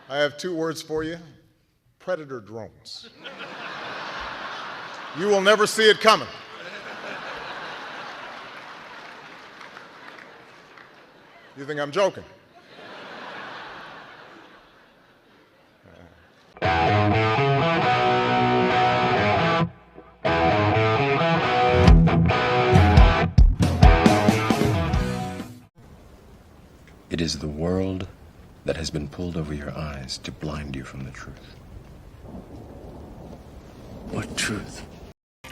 I have two words for you: predator drones. You will never see it coming. You think I'm joking? It is the world that has been pulled over your eyes to blind you from the truth. What truth?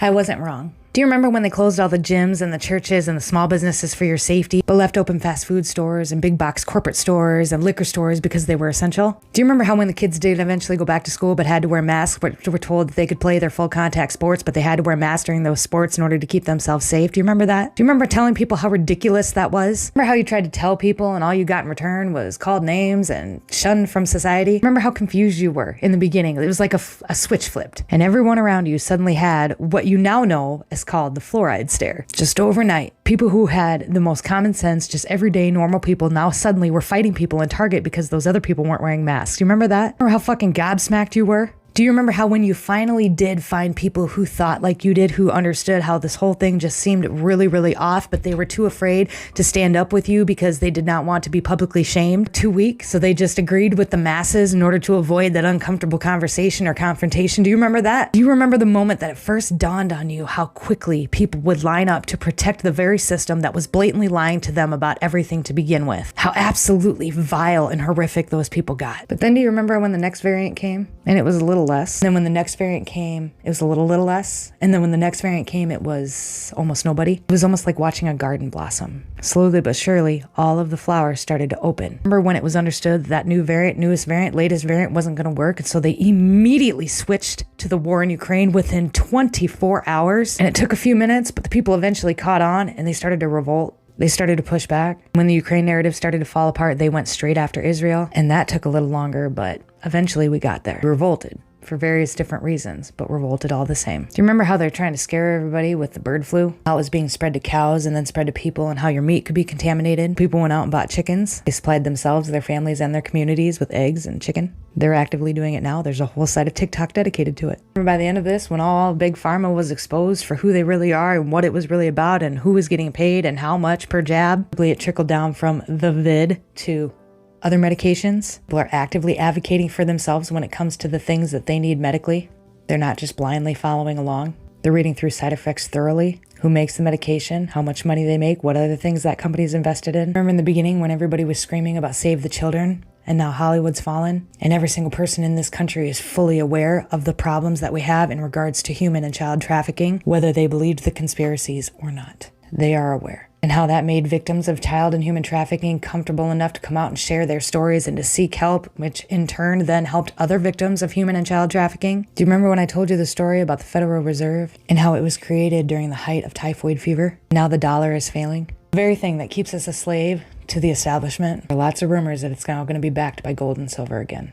I wasn't wrong. Do you remember when they closed all the gyms and the churches and the small businesses for your safety, but left open fast food stores and big box corporate stores and liquor stores because they were essential? Do you remember how when the kids did eventually go back to school but had to wear masks, but were told that they could play their full contact sports, but they had to wear masks during those sports in order to keep themselves safe? Do you remember that? Do you remember telling people how ridiculous that was? Remember how you tried to tell people and all you got in return was called names and shunned from society? Remember how confused you were in the beginning? It was like a switch flipped, and everyone around you suddenly had what you now know is called the fluoride stare. Just overnight, people who had the most common sense, just everyday normal people now suddenly were fighting people in Target because those other people weren't wearing masks. Do you remember that? Remember how fucking gobsmacked you were? Do you remember how when you finally did find people who thought like you did, who understood how this whole thing just seemed really, really off, but they were too afraid to stand up with you because they did not want to be publicly shamed? Too weak, so they just agreed with the masses in order to avoid that uncomfortable conversation or confrontation. Do you remember that? Do you remember the moment that it first dawned on you how quickly people would line up to protect the very system that was blatantly lying to them about everything to begin with? How absolutely vile and horrific those people got. But then do you remember when the next variant came? And it was a little less. And then when the next variant came, it was a little less. And then when the next variant came, it was almost nobody. It was almost like watching a garden blossom. Slowly but surely, all of the flowers started to open. Remember when it was understood that newest variant, latest variant wasn't going to work? And so they immediately switched to the war in Ukraine within 24 hours. And it took a few minutes, but the people eventually caught on and they started to revolt. They started to push back. When the Ukraine narrative started to fall apart, they went straight after Israel. And that took a little longer, but eventually we got there. We revolted for various different reasons, but revolted all the same. Do you remember how they're trying to scare everybody with the bird flu? How it was being spread to cows and then spread to people, and how your meat could be contaminated? People went out and bought chickens. They supplied themselves, their families, and their communities with eggs and chicken. They're actively doing it now. There's a whole side of TikTok dedicated to it. Remember by the end of this, when all big pharma was exposed for who they really are and what it was really about and who was getting paid and how much per jab, it trickled down from the vid to other medications. People are actively advocating for themselves when it comes to the things that they need medically. They're not just blindly following along. They're reading through side effects thoroughly. Who makes the medication, how much money they make, what other things that company's invested in. Remember in the beginning when everybody was screaming about save the children? And now Hollywood's fallen, and every single person in this country is fully aware of the problems that we have in regards to human and child trafficking, whether they believed the conspiracies or not. They are aware. And how that made victims of child and human trafficking comfortable enough to come out and share their stories and to seek help, which in turn then helped other victims of human and child trafficking. Do you remember when I told you the story about the Federal Reserve and how it was created during the height of typhoid fever? Now the dollar is failing. The very thing that keeps us a slave to the establishment. There are lots of rumors that it's now going to be backed by gold and silver again.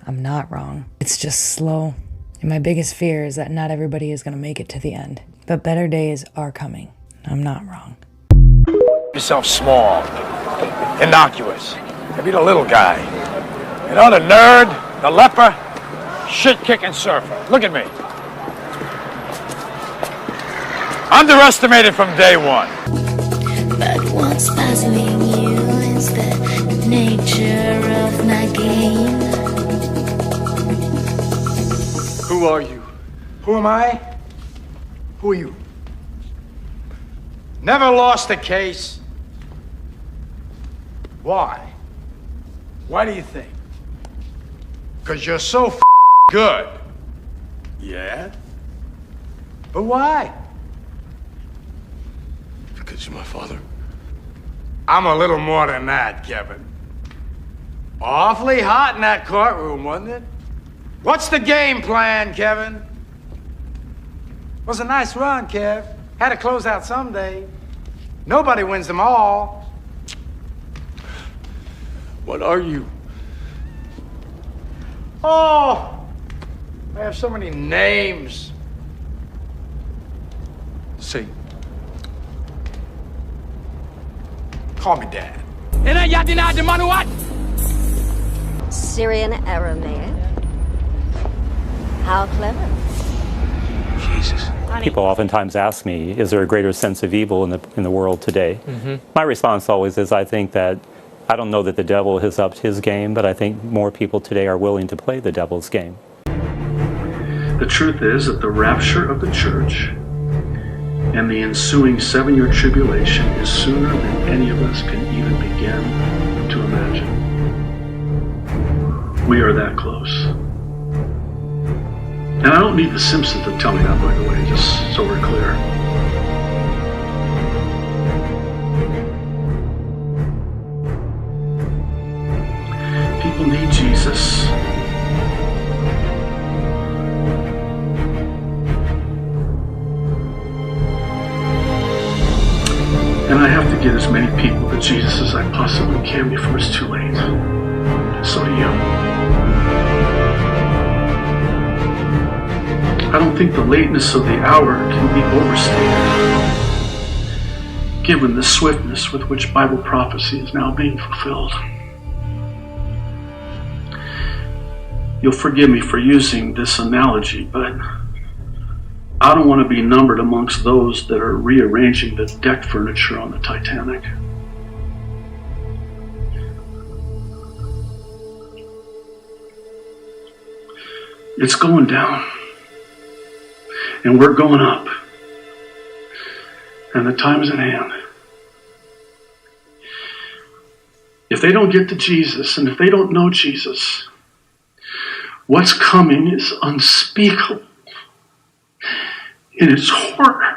I'm not wrong. It's just slow. And my biggest fear is that not everybody is going to make it to the end. But better days are coming. I'm not wrong. Yourself small, innocuous. You be the little guy. You know, the nerd, the leper, shit-kicking surfer. Look at me. Underestimated from day one. But what's puzzling you is the nature of my game. Who are you? Who am I? Who are you? Never lost a case. Why? Why do you think? Because you're so good. Yeah? But why? Because you're my father. I'm a little more than that, Kevin. Awfully hot in that courtroom, wasn't it? What's the game plan, Kevin? Was a nice run, Kev. Had to close out someday. Nobody wins them all. What are you? Oh, I have so many names. See. Call me Dad. And I got the man what? Syrian Aramaic. How clever. Jesus. People oftentimes ask me, is there a greater sense of evil in the world today? My response always is, I think that, I don't know that the devil has upped his game, but I think more people today are willing to play the devil's game. The truth is that the rapture of the church and the ensuing 7-year tribulation is sooner than any of us can even begin to imagine. We are that close. And I don't need the Simpsons to tell me that, by the way, just so we're clear. People need Jesus. And I have to get as many people to Jesus as I possibly can before it's too late. So do you. I don't think the lateness of the hour can be overstated, given the swiftness with which Bible prophecy is now being fulfilled. You'll forgive me for using this analogy, but I don't want to be numbered amongst those that are rearranging the deck furniture on the Titanic. It's going down. And we're going up. And the time is at hand. If they don't get to Jesus, and if they don't know Jesus, what's coming is unspeakable in its horror.